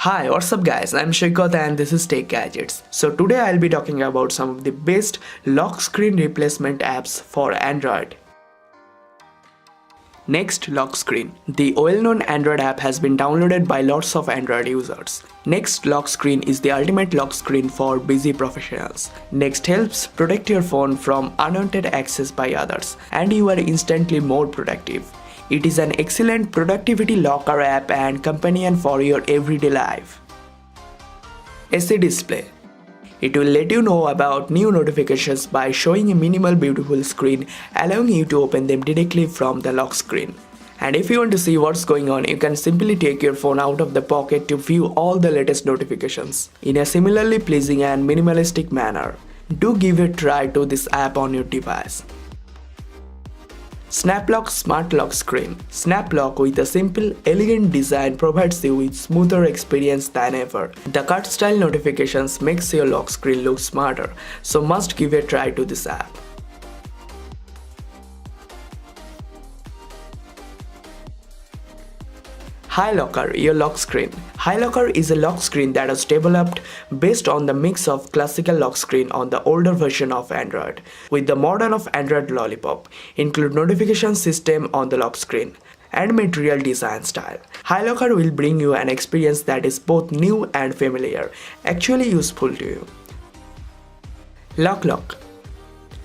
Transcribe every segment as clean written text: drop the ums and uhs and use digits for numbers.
Hi, what's up guys? I'm Saikat and this is Tech Gadgets. So today I'll be talking about some of the best lock screen replacement apps for Android. Next, lock screen. The well-known Android app has been downloaded by lots of Android users. Next, lock screen is the ultimate lock screen for busy professionals. Next helps protect your phone from unwanted access by others, and you are instantly more productive. It is an excellent productivity locker app and companion for your everyday life. SE Display. It will let you know about new notifications by showing a minimal beautiful screen, allowing you to open them directly from the lock screen. And if you want to see what's going on, you can simply take your phone out of the pocket to view all the latest notifications in a similarly pleasing and minimalistic manner. Do give a try to this app on your device. SnapLock Smart Lock Screen. SnapLock with a simple, elegant design provides you with smoother experience than ever. The cut style notifications makes your lock screen look smarter, so must give a try to this app. HiLocker, your lock screen. HiLocker is a lock screen that was developed based on the mix of classical lock screen on the older version of Android with the modern of Android Lollipop, include notification system on the lock screen and material design style. HiLocker will bring you an experience that is both new and familiar, actually useful to you. LockLock.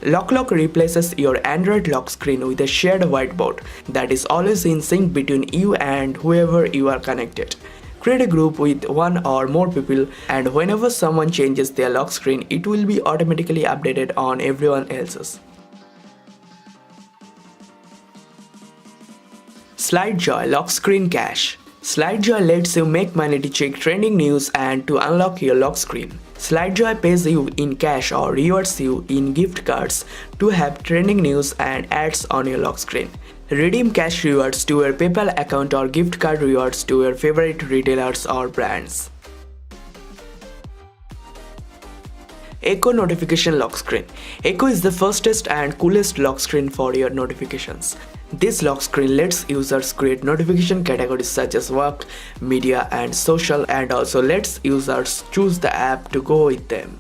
LockLock replaces your Android lock screen with a shared whiteboard that is always in sync between you and whoever you are connected. Create a group with one or more people, and whenever someone changes their lock screen, it will be automatically updated on everyone else's. SlideJoy Lock Screen Cache. SlideJoy lets you make money to check trending news and to unlock your lock screen. SlideJoy pays you in cash or rewards you in gift cards to have trending news and ads on your lock screen. Redeem cash rewards to your PayPal account or gift card rewards to your favorite retailers or brands. Echo Notification Lock Screen. Echo is the fastest and coolest lock screen for your notifications. This lock screen lets users create notification categories such as work, media and social, and also lets users choose the app to go with them.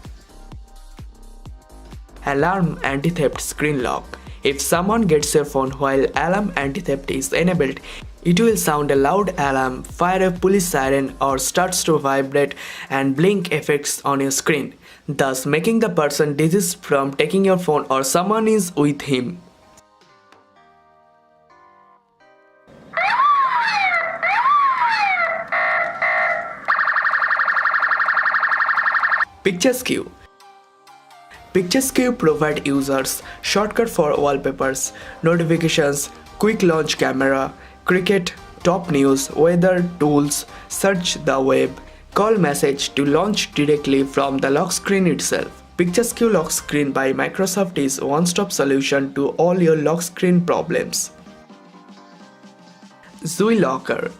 Alarm Anti-Theft Screen Lock. If someone gets your phone while Alarm Anti-Theft is enabled, it will sound a loud alarm, fire a police siren, or starts to vibrate and blink effects on your screen, thus making the person desist from taking your phone or someone is with him. PictureSkew. PictureSkew provides users shortcut for wallpapers, notifications, quick launch camera, cricket, top news, weather, tools, search the web, call message to launch directly from the lock screen itself. PictureSkew Lock Screen by Microsoft is a one-stop solution to all your lock screen problems. Zui Locker.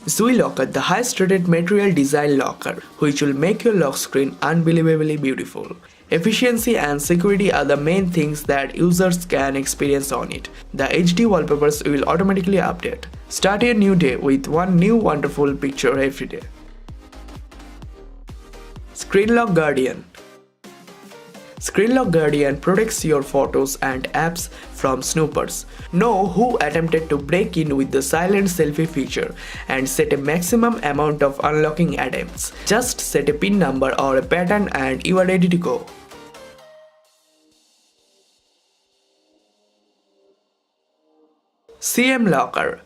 Zui Locker, the highest rated material design locker, which will make your lock screen unbelievably beautiful. Efficiency and security are the main things that users can experience on it. The HD wallpapers will automatically update. Start your new day with one new wonderful picture every day. ScreenLock Guardian. ScreenLock Guardian protects your photos and apps from snoopers. Know who attempted to break in with the silent selfie feature and set a maximum amount of unlocking attempts. Just set a PIN number or a pattern and you are ready to go. CM Locker.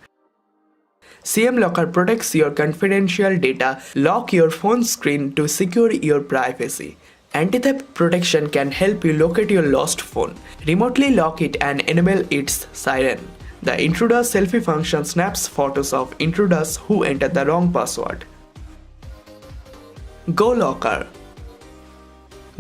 CM Locker protects your confidential data. Lock your phone screen to secure your privacy. Anti-theft protection can help you locate your lost phone, remotely lock it and enable its siren. The intruder selfie function snaps photos of intruders who enter the wrong password. GoLocker.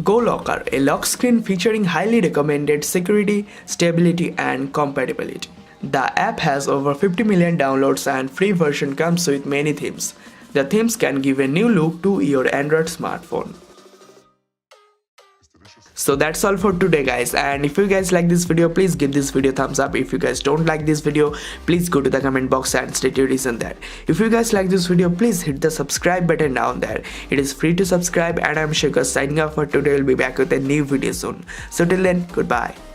GoLocker, a lock screen featuring highly recommended security, stability and compatibility. The app has over 50 million downloads and free version comes with many themes. The themes can give a new look to your Android smartphone. So that's all for today guys, and if you guys like this video, please give this video thumbs up. If you guys don't like this video, please go to the comment box and state your reason there. If you guys like this video, please hit the subscribe button down there. It is free to subscribe, and I'm Saikat signing off for today. We'll be back with a new video soon. So till then, goodbye.